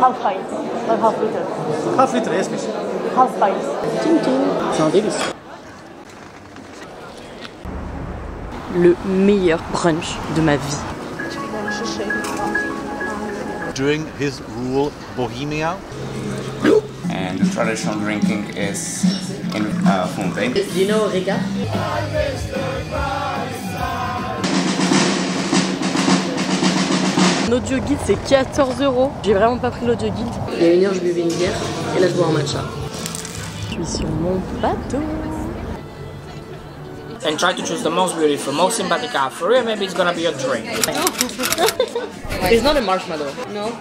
Half pint, not half liter. Half liter, yes please. Half pint. C'est un délice. Le meilleur brunch de ma vie. During his rule, Bohemia. And the traditional drinking is in Fontaine. Do you know Rega? L'audio guide c'est 14 €. J'ai vraiment pas pris l'audio guide. Il y a une heure je buvais une bière et là je bois un matcha. Je suis sur mon bateau. And try to choose the most beautiful, most sympathetic for you. Maybe it's gonna be a drink. It's not a marshmallow. No.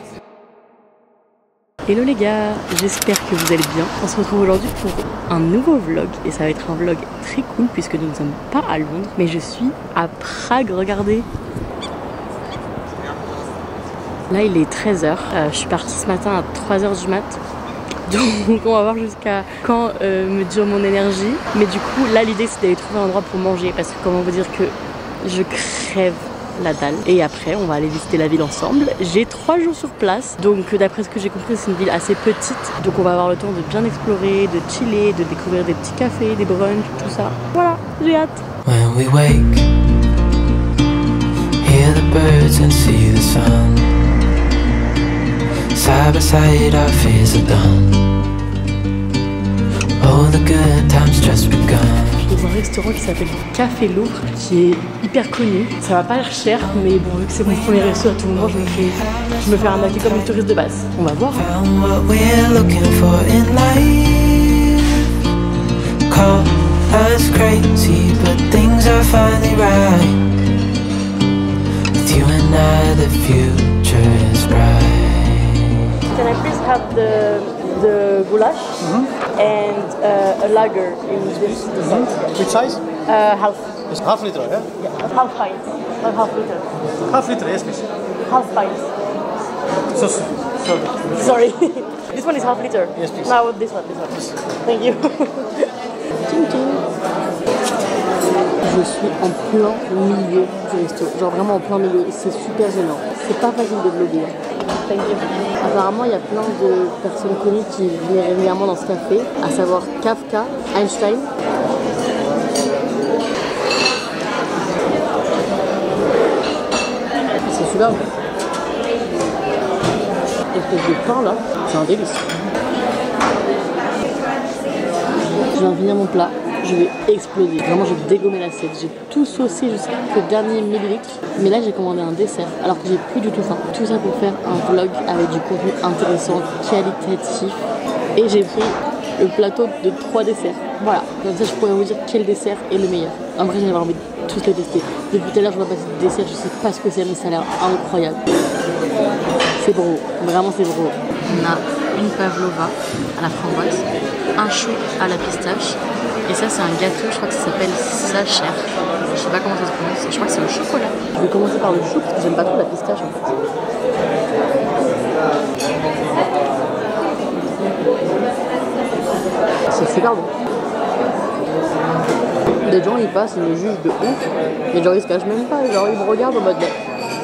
Hello les gars, j'espère que vous allez bien. On se retrouve aujourd'hui pour un nouveau vlog et ça va être un vlog très cool puisque nous ne sommes pas à Londres mais je suis à Prague, regardez. Là il est 13 h, je suis partie ce matin à 3 h du mat. Donc on va voir jusqu'à quand me dure mon énergie. Mais du coup là l'idée c'est d'aller trouver un endroit pour manger parce que comment vous dire que je crève la dalle. Et après on va aller visiter la ville ensemble. J'ai 3 jours sur place. Donc d'après ce que j'ai compris c'est une ville assez petite. Donc on va avoir le temps de bien explorer, de chiller, de découvrir des petits cafés, des brunchs, tout ça. Voilà, j'ai hâte. When we wake, hear the birds and see the sun. Side by side our fears are done. All the good times just begun. Je suis dans un restaurant qui s'appelle Café Louvre, qui est hyper connu. Ça va pas l'air cher, mais bon, vu que c'est mon premier resto à tout moment, je me fais arnaquer comme une touriste de base. On va voir. Found what we're looking for in life. Call us crazy, but things are finally right. With you and I, the future is bright. Can I please have the goulash and a lager in this size? Which size? Half. It's half liter, yeah? Yeah, half pint, not half liter. Half liter, yes please. Half pint. So, Sorry. This one is half liter. Yes, please. Now this one. Thank you. Je suis en plein milieu du resto, genre vraiment en plein milieu, c'est super gênant. C'est pas facile de vlogger. Thank you. Apparemment il y a plein de personnes connues qui venaient régulièrement dans ce café, à savoir Kafka, Einstein. C'est superbe. Espèce de pain là, c'est un délice. Je viens de finir mon plat. Je vais exploser. Vraiment, je vais dégommer l'assiette. J'ai tout saucé jusqu'au dernier millilitre. Mais là, j'ai commandé un dessert alors que j'ai plus du tout faim. Tout ça pour faire un vlog avec du contenu intéressant, qualitatif. Et j'ai pris le plateau de 3 desserts. Voilà. Comme ça, je pourrais vous dire quel dessert est le meilleur. En vrai, j'avais envie de tous les tester. Depuis tout à l'heure, je vois passer des desserts. Je sais pas ce que c'est, mais ça a l'air incroyable. C'est bro. Vraiment, c'est bro. On a une pavlova à la framboise, un chou à la pistache. Et ça c'est un gâteau, je crois que ça s'appelle Sacher. Je sais pas comment ça se prononce, je crois que c'est au chocolat. Je vais commencer par le chou parce que j'aime pas trop la pistache en fait. C'est super bon. Des gens ils passent, ils me jugent de ouf, mais genre ils se cachent même pas, genre ils me regardent en mode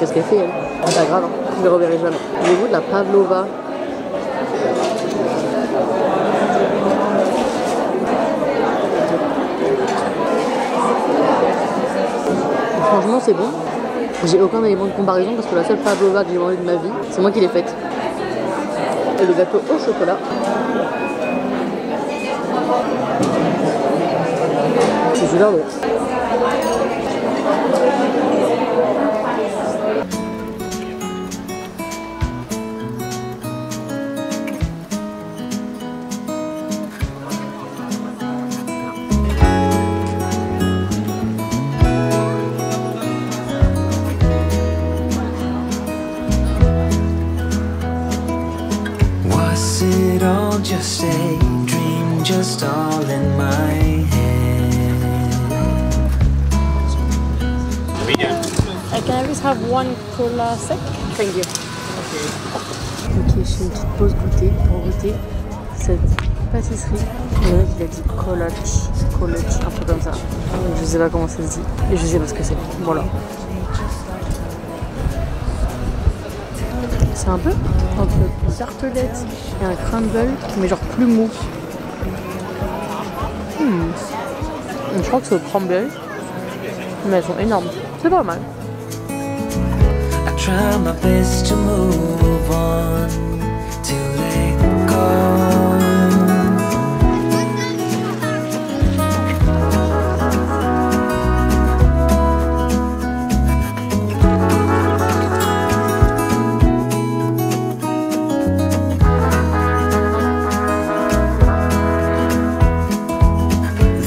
qu'est-ce qu'elle fait elle? C'est pas grave, hein. Je le reverrai jamais. Le goût de la pavlova. Franchement c'est bon, j'ai aucun élément de comparaison parce que la seule pavlova que j'ai mangée de ma vie, c'est moi qui l'ai faite. Et le gâteau au chocolat. C'est super bon. Just a dream, just all in my head. Can I just have one cola sec? Thank you. Ok, je fais une petite pause goûter pour goûter cette pâtisserie. Le mec il a dit coloch, un truc comme ça. Je sais pas comment ça se dit et je sais pas ce que c'est. Voilà. C'est un peu entre une tartelette et un crumble, mais genre plus mou. Je crois que c'est au crumble, mais elles sont énormes. C'est pas mal. I try my best to move on, to let go.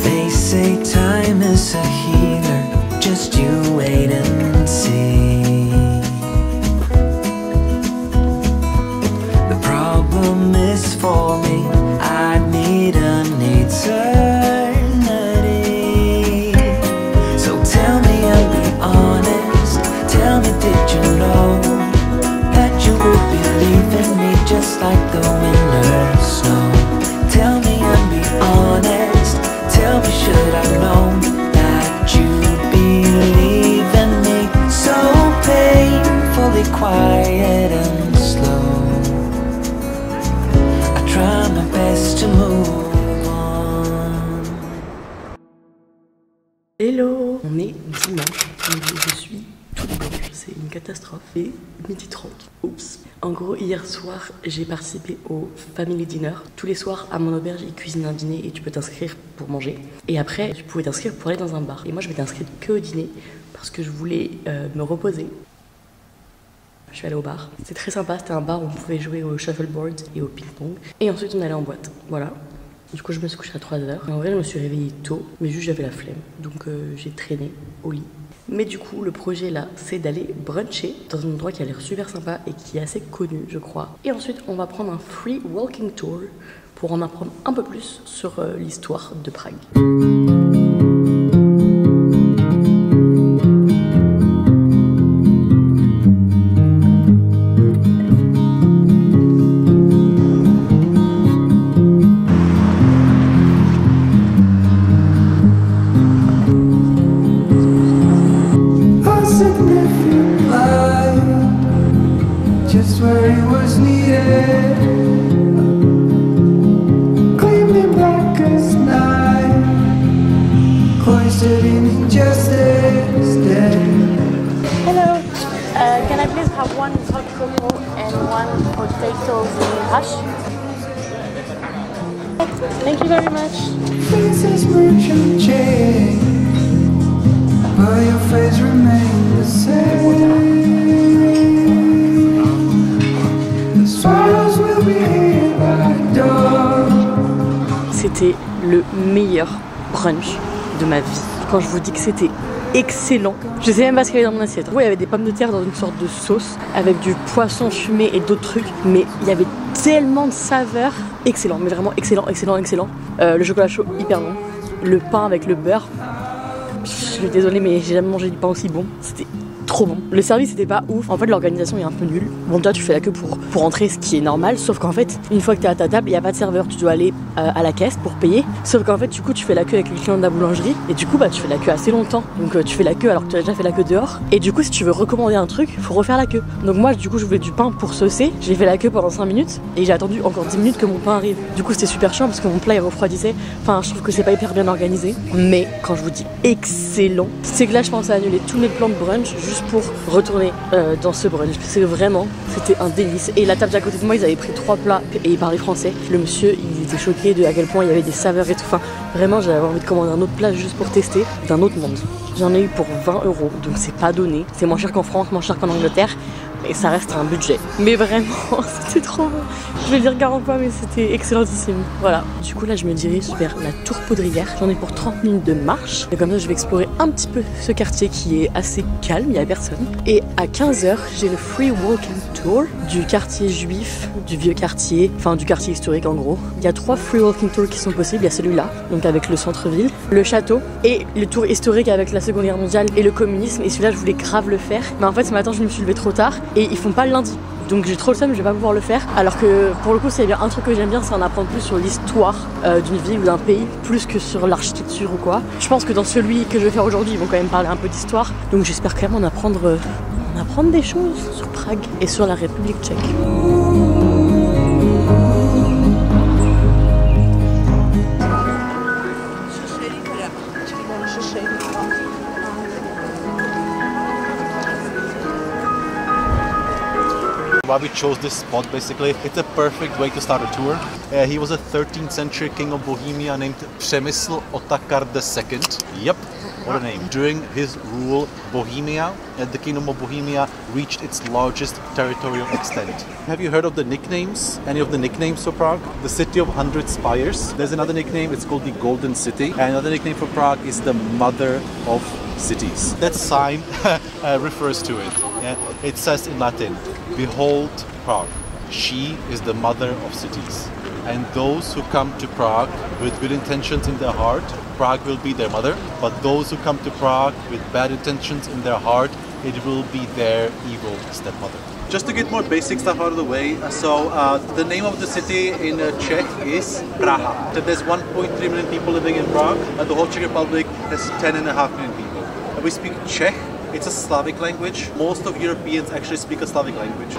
They say time is a healer, just you wait and see. For me, I need an eternity. So tell me and be honest. Tell me, did you know that you would be leaving me just like the winter snow? Tell me and be honest. Tell me, should I know that you'd be leaving me so painfully quiet and slow? Try my best to move on. Hello! On est dimanche, je suis toute blanche, c'est une catastrophe. Et 12h30. Oups. En gros, hier soir, j'ai participé au Family Dinner. Tous les soirs, à mon auberge, ils cuisinent un dîner et tu peux t'inscrire pour manger. Et après, tu pouvais t'inscrire pour aller dans un bar. Et moi, je m'étais inscrite que au dîner parce que je voulais me reposer. Je suis allée au bar. C'était très sympa, c'était un bar où on pouvait jouer au shuffleboard et au ping-pong. Et ensuite on allait en boîte, voilà. Du coup je me suis couchée à 3h. En vrai je me suis réveillée tôt, mais juste j'avais la flemme. Donc j'ai traîné au lit. Mais du coup le projet là, c'est d'aller bruncher dans un endroit qui a l'air super sympa et qui est assez connu je crois. Et ensuite on va prendre un free walking tour pour en apprendre un peu plus sur l'histoire de Prague. Just where he was needed, gleaming black as night, cloistered in injustice dead. Hello, can I please have one hot cocoa and one potatoes in hash? Thank you very much. Faces merchant change, but your face remains the same. C'était le meilleur brunch de ma vie. Quand je vous dis que c'était excellent, je sais même pas ce qu'il y avait dans mon assiette. Oui, il y avait des pommes de terre dans une sorte de sauce avec du poisson fumé et d'autres trucs, mais il y avait tellement de saveurs. Excellent, mais vraiment excellent, excellent, excellent. Le chocolat chaud, hyper bon. Le pain avec le beurre. Je suis désolée, mais j'ai jamais mangé du pain aussi bon. C'était trop bon. Le service était pas ouf. En fait, l'organisation est un peu nulle. Bon, toi, tu fais la queue pour entrer, ce qui est normal. Sauf qu'en fait, une fois que t'es à ta table, il n'y a pas de serveur. Tu dois aller à la caisse pour payer. Sauf qu'en fait, du coup, tu fais la queue avec les clients de la boulangerie. Et du coup, bah, tu fais la queue assez longtemps. Donc, tu fais la queue alors que tu as déjà fait la queue dehors. Et du coup, si tu veux recommander un truc, faut refaire la queue. Donc, moi, du coup, je voulais du pain pour saucer. J'ai fait la queue pendant 5 minutes. Et j'ai attendu encore 10 minutes que mon pain arrive. Du coup, c'était super chiant parce que mon plat il refroidissait. Enfin, je trouve que c'est pas hyper bien organisé. Mais quand je vous dis excellent, c'est que là, je pense à annuler tous mes plans de brunch juste pour retourner dans ce brunch. C'est vraiment, c'était un délice. Et la table d'à côté de moi, ils avaient pris 3 plats et ils parlaient français. Le monsieur, il était choqué de à quel point il y avait des saveurs et tout. Enfin, vraiment, j'avais envie de commander un autre plat juste pour tester d'un autre monde. J'en ai eu pour 20 €, donc c'est pas donné. C'est moins cher qu'en France, moins cher qu'en Angleterre. Et ça reste un budget. Mais vraiment, c'était trop bon. Je vais le dire 40 fois, mais c'était excellentissime. Voilà. Du coup, là, je me dirige vers la Tour Poudrière. J'en ai pour 30 minutes de marche. Et comme ça, je vais explorer un petit peu ce quartier qui est assez calme, il n'y a personne. Et à 15h, j'ai le Free Walking Tour du quartier juif, du vieux quartier, enfin du quartier historique en gros. Il y a 3 Free Walking Tours qui sont possibles. Il y a celui-là, donc avec le centre-ville, le château et le tour historique avec la Seconde Guerre mondiale et le communisme. Et celui-là, je voulais grave le faire. Mais en fait, ce matin, je me suis levée trop tard. Et ils font pas le lundi, donc j'ai trop le seum, je vais pas pouvoir le faire. Alors que pour le coup, c'est bien un truc que j'aime bien, c'est en apprendre plus sur l'histoire d'une ville ou d'un pays, plus que sur l'architecture ou quoi. Je pense que dans celui que je vais faire aujourd'hui, ils vont quand même parler un peu d'histoire, donc j'espère quand même en apprendre On apprend des choses sur Prague et sur la République tchèque. Why we chose this spot basically, it's a perfect way to start a tour. He was a 13th century king of Bohemia named Přemysl Otakar II. Yep, what a name. During his rule, Bohemia, the kingdom of Bohemia, reached its largest territorial extent. Have you heard of the nicknames? Any of the nicknames for Prague? The city of 100 spires. There's another nickname, it's called the Golden City. And another nickname for Prague is the mother of cities. That sign refers to it. Yeah? It says in Latin, "Behold Prague, she is the mother of cities." And those who come to Prague with good intentions in their heart, Prague will be their mother. But those who come to Prague with bad intentions in their heart, it will be their evil stepmother. Just to get more basic stuff out of the way, the name of the city in Czech is Praha. So there's 1.3 million people living in Prague, and the whole Czech Republic has 10.5 million people. And we speak Czech. It's a Slavic language. Most of Europeans actually speak a Slavic language.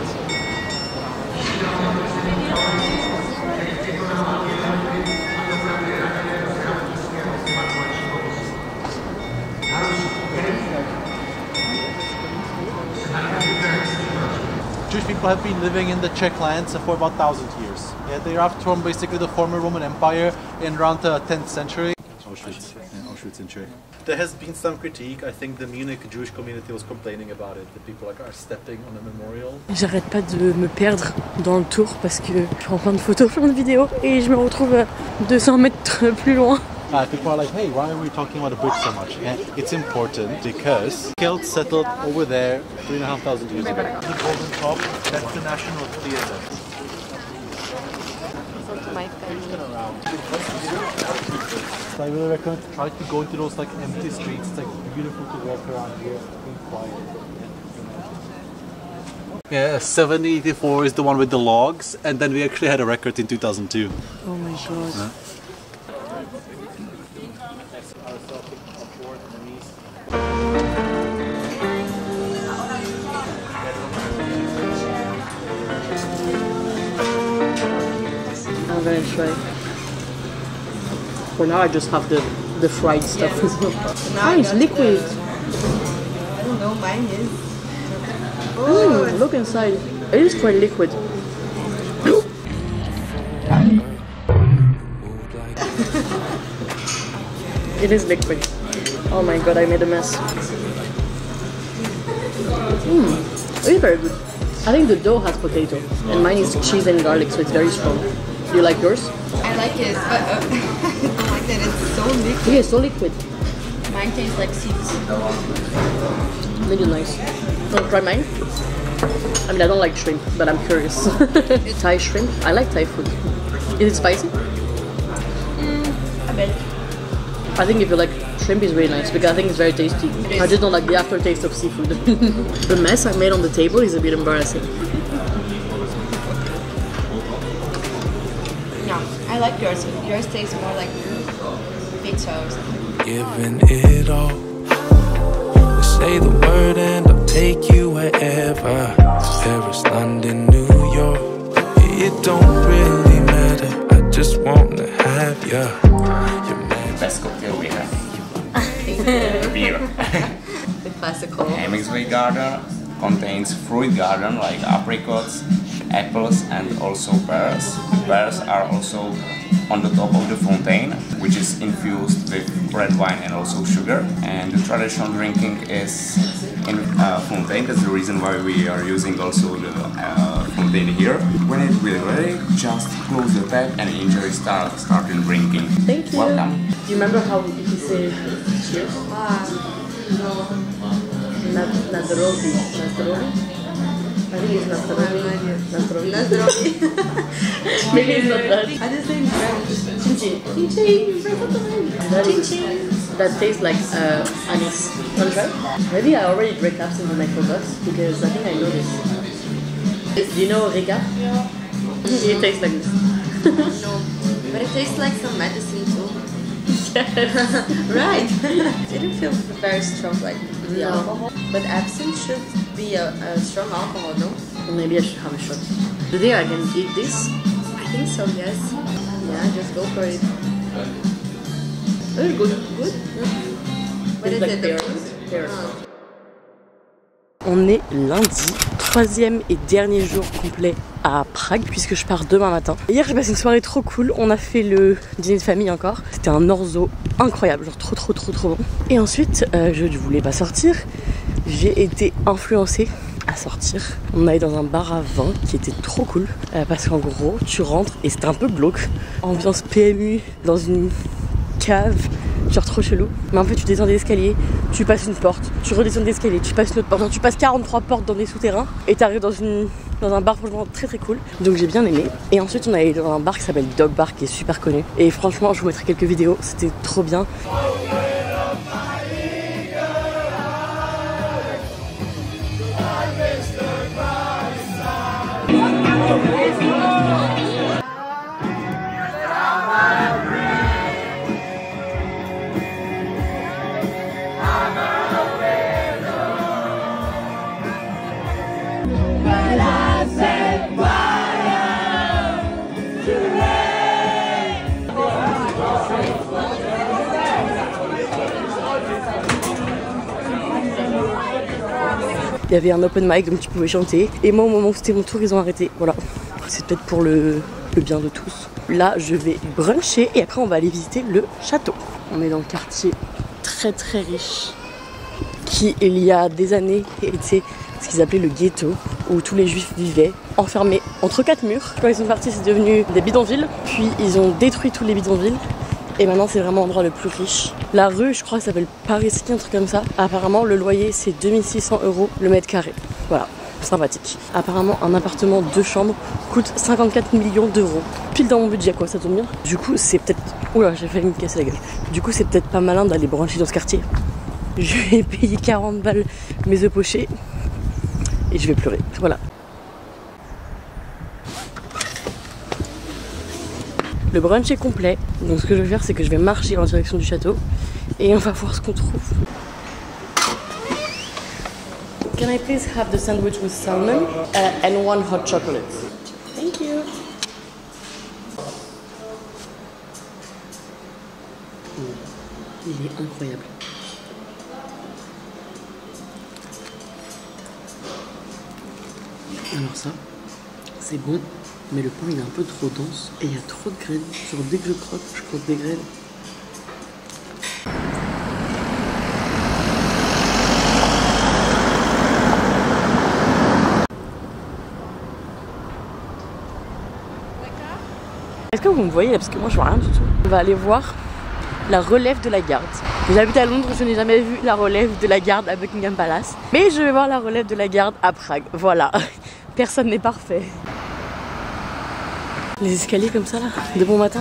Jewish people have been living in the Czech lands for about 1,000 years. Yeah, they are from basically the former Roman Empire in around the 10th century. Auschwitz in Czech. There has been some critique. I think the Munich Jewish community was complaining about it. The people are stepping on a memorial. J'arrête pas de me perdre dans le tour parce que je prends plein de photos, plein de vidéos et je me retrouve 200 mètres plus loin. People are like, hey, why are we talking about the bridge so much? And it's important because Celts settled over there 3,500 years ago. The golden top, that's the National Theatre. So I really recommend try to go into those like empty streets. It's like beautiful to walk around here, being quiet. Yeah, 784 is the one with the logs, and then we actually had a record in 2002. Oh my god. Yeah. I'm gonna try. For now I just have the fried stuff. Ah, it's liquid. I don't know, mine is. Oh, look inside. It is quite liquid. It is liquid. Oh my god, I made a mess. It is very good. I think the dough has potato, and mine is cheese and garlic, so it's very strong. Do you like yours? I like it, but I don't like that it's so liquid. Yeah, it's so liquid. Mine tastes like seeds. Really nice. Want to try mine? I mean, I don't like shrimp, but I'm curious. Thai shrimp? I like Thai food. Is it spicy? A bit. I think if you like shrimp, it's really nice because I think it's very tasty. I just don't like the aftertaste of seafood. The mess I made on the table is a bit embarrassing. No, I like yours. Yours tastes more like pizza or something. Giving it all. Say the word and I'll take you wherever. Paris, London, New York. It don't really matter. I just wanna have ya. Best cocktail we have. Beer. The classical. Hemingway Garden contains fruit garden like apricots, apples, and also pears. Pears are also on the top of the fontaine, which is infused with red wine and also sugar. And the traditional drinking is in fontaine. That's the reason why we are using also the fontaine here. When it will be ready, just close the tap and enjoy starting drinking. Thank you. Welcome. Do you remember how he said cheers? Nazdrovi. I think it's Nazdrovi. Maybe it's not that. I just say in French. Chin chin. That tastes like anise. Want to try? Maybe I already drank absinthe and I forgot because I think I know this. Do you know Rika? Yeah. It tastes like this. No, but it tastes like some medicine too. Right. Didn't feel very strong like the alcohol, but absinthe should be a strong alcohol, no? Maybe I should have a shot. Do you think I can eat this? I think so, yes. Yeah, just go for it. Oh, good. Good? What is it? The fruit? On est lundi, troisième et dernier jour complet à Prague puisque je pars demain matin. Hier j'ai passé une soirée trop cool, on a fait le dîner de famille encore. C'était un orzo incroyable, genre trop bon. Et ensuite je ne voulais pas sortir, j'ai été influencée à sortir. On allait dans un bar à vin qui était trop cool parce qu'en gros tu rentres et c'était un peu glauque. Ambiance PMU dans une cave. Genre trop chelou. Mais en fait tu descends des escaliers, tu passes une porte, tu redescends des escaliers, tu passes une autre porte. Genre, tu passes 43 portes dans des souterrains et t'arrives dans un bar franchement très cool. Donc j'ai bien aimé. Et ensuite on est allé dans un bar qui s'appelle Dog Bar qui est super connu. Et franchement je vous mettrai quelques vidéos, c'était trop bien. Il y avait un open mic donc tu pouvais chanter. Et moi au moment où c'était mon tour ils ont arrêté. Voilà. C'est peut-être pour le bien de tous. Là je vais bruncher et après on va aller visiter le château. On est dans le quartier très riche qui il y a des années était ce qu'ils appelaient le ghetto où tous les juifs vivaient enfermés entre 4 murs. Quand ils sont partis c'est devenu des bidonvilles. Puis ils ont détruit tous les bidonvilles. Et maintenant c'est vraiment l'endroit le plus riche. La rue je crois s'appelle Paris-Ski, un truc comme ça. Apparemment le loyer c'est 2600 € le mètre carré. Voilà, sympathique. Apparemment un appartement 2 chambres coûte 54 millions d'euros. Pile dans mon budget quoi, ça tombe bien. Du coup c'est peut-être... Oula j'ai failli me casser la gueule. Du coup c'est peut-être pas malin d'aller brancher dans ce quartier. Je vais payer 40 balles mes œufs pochés. Et je vais pleurer, voilà. Le brunch est complet, donc ce que je vais faire c'est que je vais marcher en direction du château et on va voir ce qu'on trouve. Can I please have the sandwich with salmon and one hot chocolate? Thank you. Il est incroyable. Alors ça, c'est bon. Mais le pain il est un peu trop dense et il y a trop de graines. Genre dès que je croque des graines. Est-ce que vous me voyez là? Parce que moi je vois rien du tout. On va aller voir la relève de la garde. J'habite à Londres, je n'ai jamais vu la relève de la garde à Buckingham Palace. Mais je vais voir la relève de la garde à Prague. Voilà. Personne n'est parfait. Les escaliers comme ça là, de bon matin.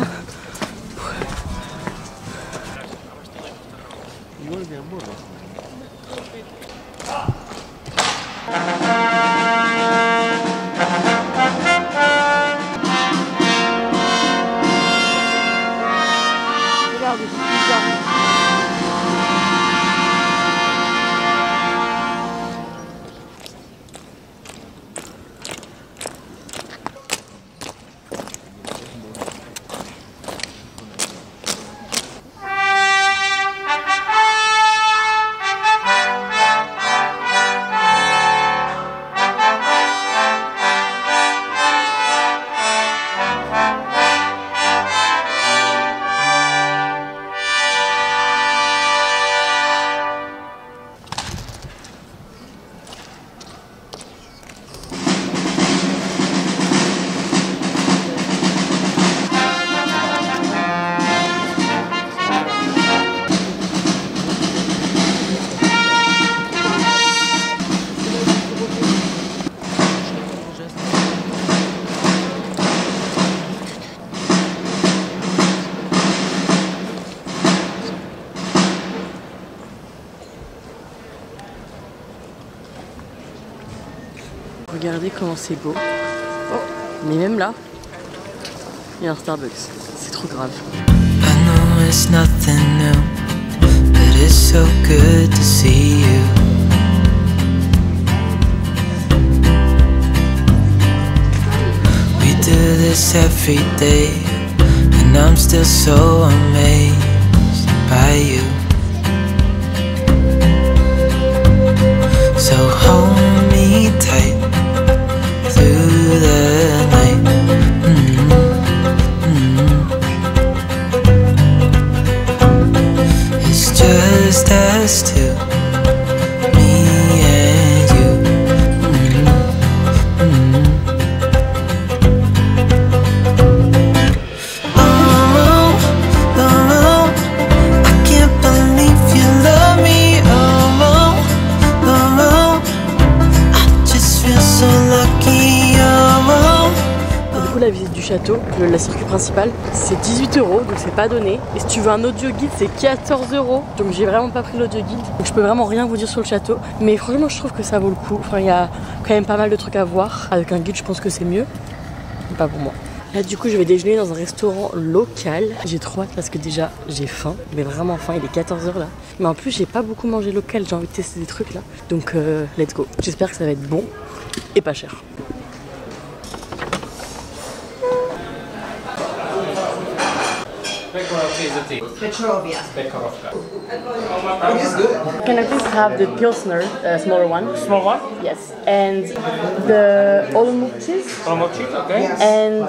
Regardez, Regardez comment c'est beau. Oh. Mais même là, il y a un Starbucks. C'est trop grave. I know it's nothing new, but it's so good to see you. do this every day, and I'm still so amazed by you. So hold me tight through the night. It's just us two, me and you. I can't believe you love me. I just feel so lucky. Du coup, la visite du château, la circuit principale, c'est 18 €, donc c'est pas donné. Et si tu veux un audio guide, c'est 14 €. Donc j'ai vraiment pas pris l'audio guide. Donc je peux vraiment rien vous dire sur le château. Mais franchement, je trouve que ça vaut le coup. Enfin, il y a quand même pas mal de trucs à voir. Avec un guide, je pense que c'est mieux. Mais pas pour moi. Là, du coup, je vais déjeuner dans un restaurant local. J'ai trop hâte parce que déjà, j'ai faim. Mais vraiment faim, il est 14 h là. Mais en plus, j'ai pas beaucoup mangé local. J'ai envie de tester des trucs là. Donc, let's go. J'espère que ça va être bon et pas cher. Petrovia. Can I please have the Pilsner, smaller one? Small one? Yes. And the Olomouc cheese? Olomouc cheese, okay. And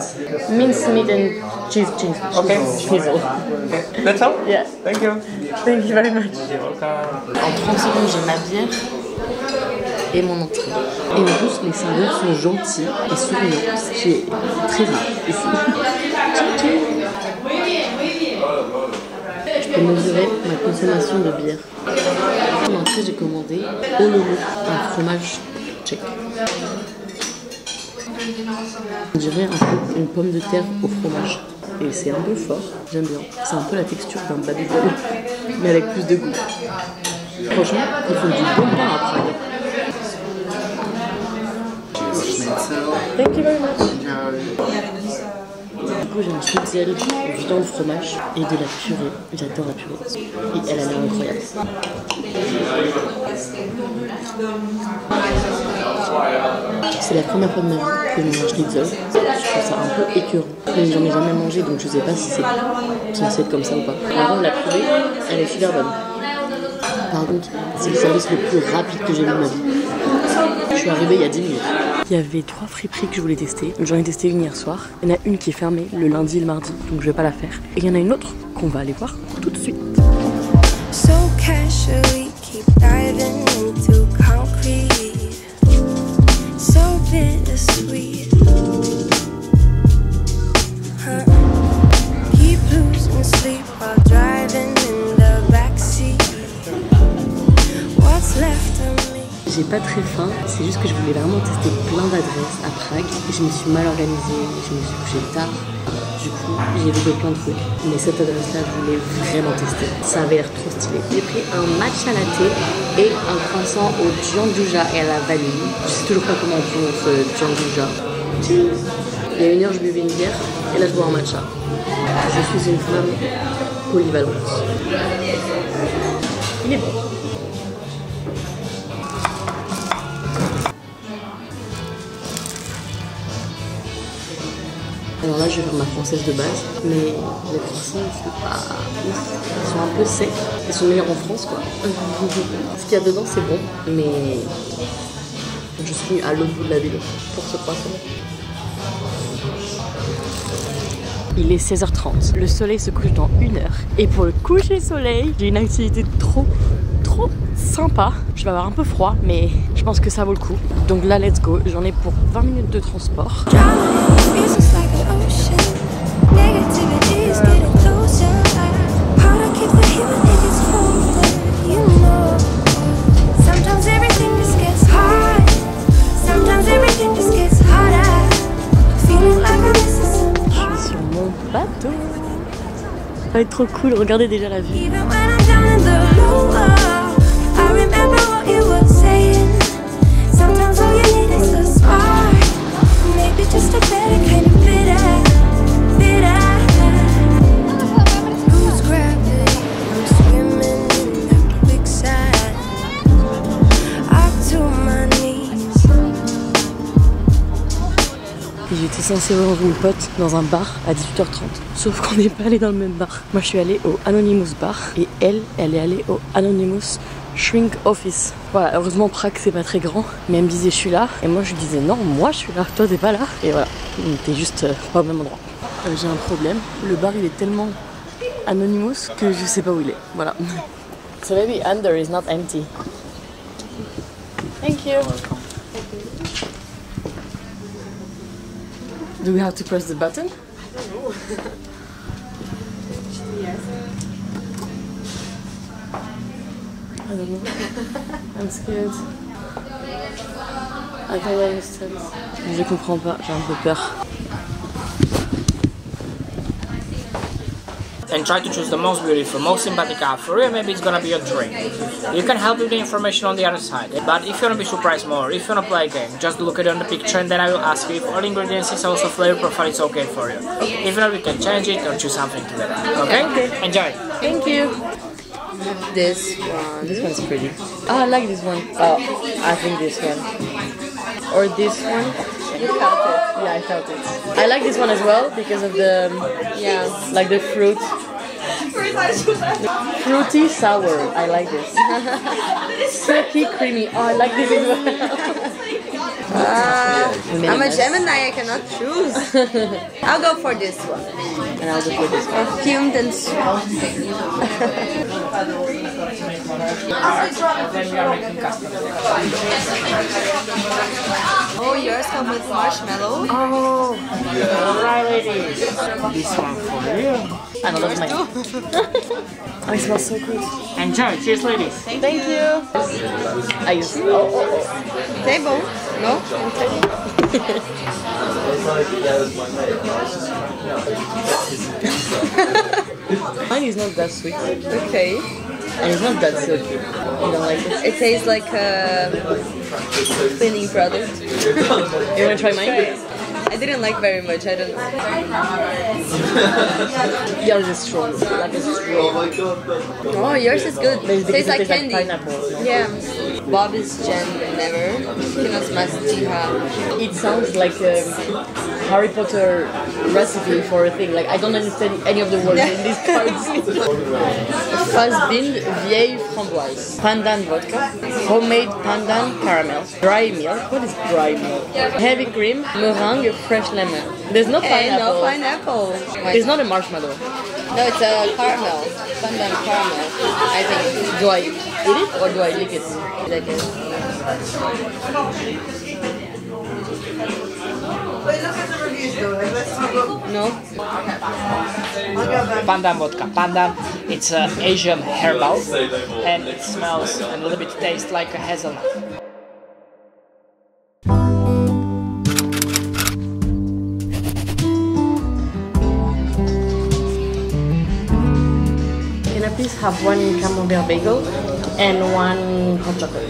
minced meat and cheese. Okay. Schnitzel. Okay. That's all? Yes. Thank you. Thank you very much. You're welcome. En 30 secondes, j'ai ma bière et mon entrée. Et en plus, les serveurs sont gentils et souriants, ce qui est très rare ici. Je peux mesurer ma consommation de bière. En entrée, j'ai commandé Olomouc, un fromage tchèque. On dirait un peu une pomme de terre au fromage. Et c'est un peu fort, j'aime bien. C'est un peu la texture d'un babybel, mais avec plus de goût. Franchement, ils font du bon pain à Prague. Thank you very much. Du coup, j'ai un schnitzel, viande, fromage et de la purée. J'adore la purée. Et elle a l'air incroyable. C'est la première fois de ma vie que je mange un schnitzel. Je trouve ça un peu écœurant. Mais j'en ai jamais mangé, donc je sais pas si c'est censé être comme ça ou pas. Par contre, la purée, elle est super bonne. Par contre, c'est le service le plus rapide que j'ai vu de ma vie. Je suis arrivée il y a 10 minutes. Il y avait 3 friperies que je voulais tester. J'en ai testé une hier soir. Il y en a une qui est fermée le lundi et le mardi, donc je vais pas la faire. Et il y en a une autre qu'on va aller voir tout de suite. So casually keep diving into concrete. So bittersweet. Keep losing sleep while driving in the backseat. What's left of me? J'ai pas très faim, c'est juste que je voulais vraiment tester plein d'adresses à Prague. Et je me suis mal organisée, je me suis couchée tard. Du coup, j'ai loupé plein de trucs. Mais cette adresse-là, je voulais vraiment tester. Ça avait l'air trop stylé. J'ai pris un matcha latte et un croissant au gianduja et à la vanille. Je sais toujours pas comment on prononce gianduja. Il y a 1 heure, je buvais une bière et là, je bois un matcha. Je suis une femme polyvalente. Il est bon. Alors là, je vais faire ma française de base, mais les croissants, c'est pas ouf. Ils sont un peu secs. Ils sont meilleurs en France, quoi. Ce qu'il y a dedans, c'est bon, mais je suis à l'autre bout de la ville pour ce croissant. Il est 16h30. Le soleil se couche dans 1 heure. Et pour le coucher soleil, j'ai une activité trop sympa. Je vais avoir un peu froid, mais je pense que ça vaut le coup. Donc là, let's go. J'en ai pour 20 minutes de transport. Je suis sur mon bateau. Ça va être trop cool. Regardez déjà la vue. censé voir une pote dans un bar à 18h30. Sauf qu'on n'est pas allé dans le même bar. Moi je suis allée au Anonymous Bar et elle est allée au Anonymous Shrink Office. Voilà, heureusement Prague c'est pas très grand, mais elle me disait je suis là et moi je lui disais non, moi je suis là, toi t'es pas là. Et voilà, on était juste pas au même endroit. J'ai un problème, le bar il est tellement Anonymous que je sais pas où il est. Voilà. So maybe under is not empty. Thank you. Do we have to press the button? I don't know. I'm scared. I don't understand. Je comprends pas, j'ai un peu peur. And try to choose the most beautiful, most sympatica. For you, maybe it's gonna be a drink. You can help with the information on the other side. But if you wanna be surprised more, if you wanna play a game, just look at it on the picture and then I will ask you if all ingredients is also flavor profile is okay for you. If not, we can change it or choose something together. Okay? Enjoy. Thank you. This one. This one's pretty. Oh, I like this one. Oh, I think this one. Or this one. You felt it. Yeah, I felt it. I like this one as well because of the, like the fruit. Fruity sour, I like this. Silky creamy, oh I like this as well. I'm a Gemini, I cannot choose. I'll go for this one. And I'll go for this one. Perfumed and salty. Oh, yours come with marshmallow? Oh, alright ladies. This one for you. I love mine. Oh, it smells so good. Enjoy, cheers ladies. Thank you. I use Table? No? Mine is not that sweet. Okay. And it's not that silky. You don't like it? It tastes like a cleaning product. You wanna try mine? I didn't like very much, I don't know. Yours is strong, like a straw. Oh, yours is good. Tastes like candy. Like pineapple. No? Yeah. Bob is Jen never. Kino smastiha. It sounds like a Harry Potter recipe for a thing. Like I don't understand any of the words in these cards. Fazbind vieille framboise. Pandan vodka. Homemade pandan caramel. Dry milk. What is dry milk? Heavy cream. Meringue. Fresh lemon. There's no pineapple. No pineapple. It's not a marshmallow. No, it's a caramel. Pandan caramel. I think. Do I eat it or do I lick it? Like it. No. Pandan vodka. Pandan, it's Asian herbal and it smells and a little bit tastes like a hazelnut. Can I please have one camembert bagel and one hot chocolate?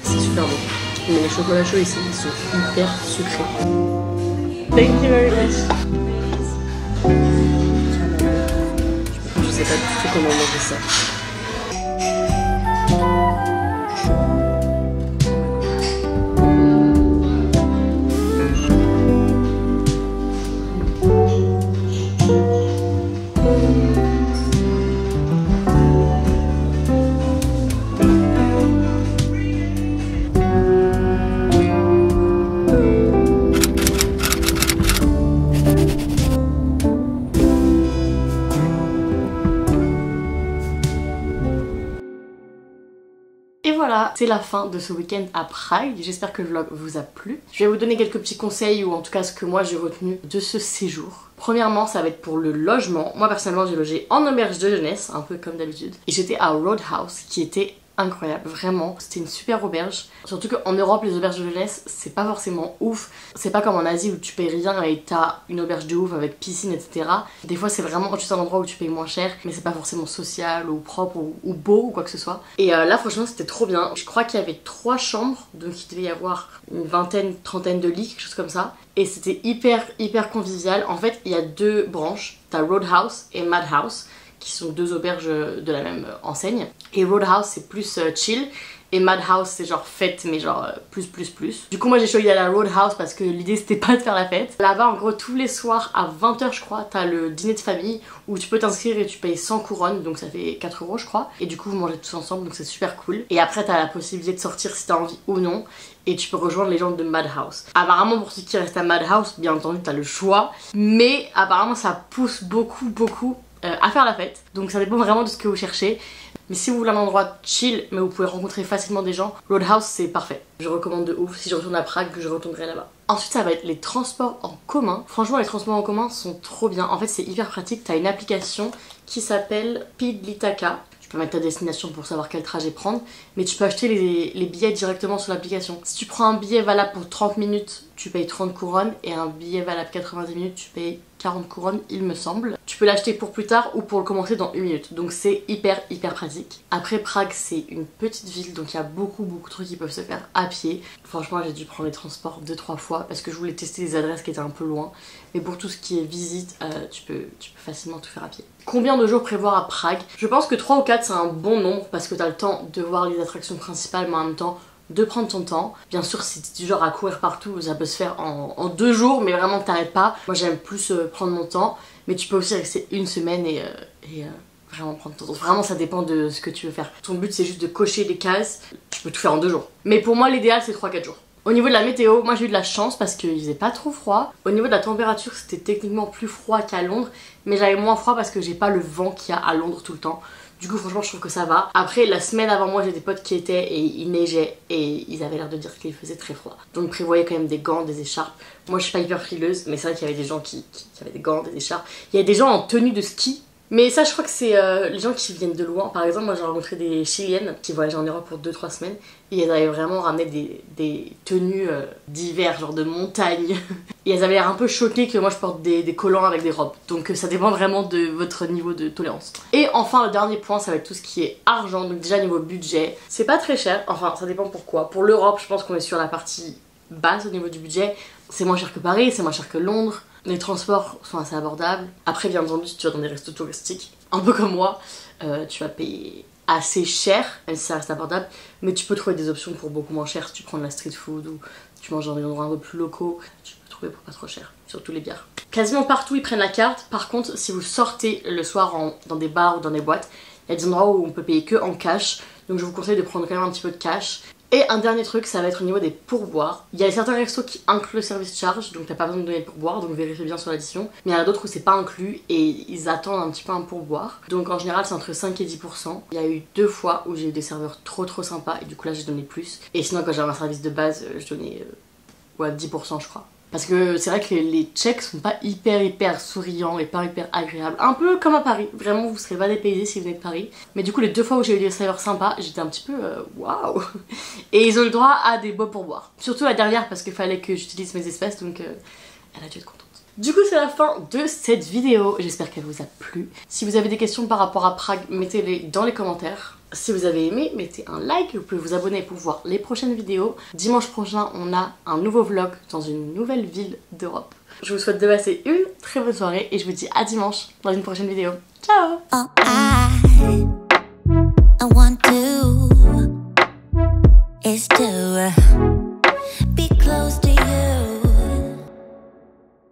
C'est super bon. Mais les chocolats chauds ici, ils sont hyper sucrés. Thank you very much. Je sais pas du tout comment manger ça. Voilà, c'est la fin de ce week-end à Prague. J'espère que le vlog vous a plu. Je vais vous donner quelques petits conseils, ou en tout cas ce que moi j'ai retenu de ce séjour. Premièrement, ça va être pour le logement. Moi personnellement j'ai logé en auberge de jeunesse, un peu comme d'habitude. Et j'étais à Roadhouse qui était incroyable, vraiment, c'était une super auberge. Surtout qu'en Europe, les auberges de jeunesse, c'est pas forcément ouf. C'est pas comme en Asie où tu payes rien et t'as une auberge de ouf avec piscine, etc. Des fois, c'est vraiment juste un endroit où tu payes moins cher, mais c'est pas forcément social ou propre ou beau ou quoi que ce soit. Et là, franchement, c'était trop bien. Je crois qu'il y avait 3 chambres, donc il devait y avoir une vingtaine, trentaine de lits, quelque chose comme ça. Et c'était hyper convivial. En fait, il y a 2 branches. T'as Roadhouse et Madhouse, qui sont 2 auberges de la même enseigne. Et Roadhouse c'est plus chill Et Madhouse c'est genre fête mais genre plus. Du coup moi j'ai choisi d'aller à la Roadhouse parce que l'idée c'était pas de faire la fête. Là-bas en gros tous les soirs à 20 h je crois t'as le dîner de famille où tu peux t'inscrire et tu payes 100 couronnes donc ça fait 4 € je crois. Et du coup vous mangez tous ensemble donc c'est super cool. Et après t'as la possibilité de sortir si t'as envie ou non. Et tu peux rejoindre les gens de Madhouse. Apparemment pour ceux qui restent à Madhouse, bien entendu t'as le choix. Mais apparemment ça pousse beaucoup à faire la fête. Donc ça dépend vraiment de ce que vous cherchez. Mais si vous voulez un endroit chill, mais vous pouvez rencontrer facilement des gens, Roadhouse c'est parfait. Je recommande de ouf. Si je retourne à Prague, je retournerai là-bas. Ensuite ça va être les transports en commun. Franchement les transports en commun sont trop bien. En fait c'est hyper pratique. T'as une application qui s'appelle Pidlitaka. Tu peux mettre ta destination pour savoir quel trajet prendre. Mais tu peux acheter les billets directement sur l'application. Si tu prends un billet valable pour 30 minutes, tu payes 30 couronnes. Et un billet valable 90 minutes, tu payes 40 couronnes il me semble. Tu peux l'acheter pour plus tard ou pour le commencer dans 1 minute. Donc c'est hyper pratique. Après Prague c'est une petite ville donc il y a beaucoup de trucs qui peuvent se faire à pied. Franchement j'ai dû prendre les transports 2-3 fois parce que je voulais tester les adresses qui étaient un peu loin. Mais pour tout ce qui est visite, tu peux facilement tout faire à pied. Combien de jours prévoir à Prague? Je pense que 3 ou 4 c'est un bon nombre parce que t'as le temps de voir les attractions principales mais en même temps de prendre ton temps. Bien sûr si t'es du genre à courir partout ça peut se faire en 2 jours mais vraiment t'arrêtes pas. Moi j'aime plus prendre mon temps mais tu peux aussi rester 1 semaine et vraiment prendre ton temps. Vraiment ça dépend de ce que tu veux faire. Ton but c'est juste de cocher des cases, tu peux tout faire en 2 jours. Mais pour moi l'idéal c'est 3-4 jours. Au niveau de la météo, moi j'ai eu de la chance parce qu'il faisait pas trop froid. Au niveau de la température c'était techniquement plus froid qu'à Londres mais j'avais moins froid parce que j'ai pas le vent qu'il y a à Londres tout le temps. Du coup franchement je trouve que ça va. Après la semaine avant moi j'ai des potes qui étaient et il neigeait et ils avaient l'air de dire qu'il faisait très froid. Donc prévoyez quand même des gants, des écharpes. Moi je suis pas hyper frileuse mais c'est vrai qu'il y avait des gens qui avaient des gants, des écharpes. Il y a des gens en tenue de ski. Mais ça je crois que c'est les gens qui viennent de loin. Par exemple moi j'ai rencontré des Chiliennes qui voyageaient en Europe pour 2-3 semaines. Et elles avaient vraiment ramené des tenues d'hiver, genre de montagne. Et elles avaient l'air un peu choquées que moi je porte des collants avec des robes. Donc ça dépend vraiment de votre niveau de tolérance. Et enfin le dernier point ça va être tout ce qui est argent. Donc déjà niveau budget, c'est pas très cher. Enfin ça dépend pourquoi. Pour l'Europe je pense qu'on est sur la partie basse au niveau du budget. C'est moins cher que Paris, c'est moins cher que Londres. Les transports sont assez abordables. Après bien entendu si tu vas dans des restos touristiques, un peu comme moi, tu vas payer assez cher, même si ça reste abordable, mais tu peux trouver des options pour beaucoup moins cher si tu prends de la street food ou tu manges dans des endroits un peu plus locaux, tu peux trouver pour pas trop cher, surtout les bières. Quasiment partout ils prennent la carte, par contre si vous sortez le soir dans des bars ou dans des boîtes, il y a des endroits où on peut payer que en cash, donc je vous conseille de prendre quand même un petit peu de cash. Et un dernier truc, ça va être au niveau des pourboires. Il y a certains restos qui incluent le service charge, donc t'as pas besoin de donner de pourboire, donc vérifiez bien sur l'addition. Mais il y en a d'autres où c'est pas inclus et ils attendent un petit peu un pourboire. Donc en général c'est entre 5 et 10%. Il y a eu 2 fois où j'ai eu des serveurs trop sympas et du coup là j'ai donné plus. Et sinon quand j'avais un service de base, je donnais 10% je crois. Parce que c'est vrai que les Tchèques sont pas hyper souriants et pas hyper agréables. Un peu comme à Paris. Vraiment, vous serez pas dépaysés si vous venez de Paris. Mais du coup, les 2 fois où j'ai eu des serveurs sympas, j'étais un petit peu waouh. Et ils ont le droit à des beaux pourboires. Surtout la dernière parce qu'il fallait que j'utilise mes espèces, donc elle a dû être contente. Du coup, c'est la fin de cette vidéo. J'espère qu'elle vous a plu. Si vous avez des questions par rapport à Prague, mettez-les dans les commentaires. Si vous avez aimé, mettez un like, vous pouvez vous abonner pour voir les prochaines vidéos. Dimanche prochain, on a un nouveau vlog dans une nouvelle ville d'Europe. Je vous souhaite de passer une très bonne soirée et je vous dis à dimanche dans une prochaine vidéo. Ciao! I want to is to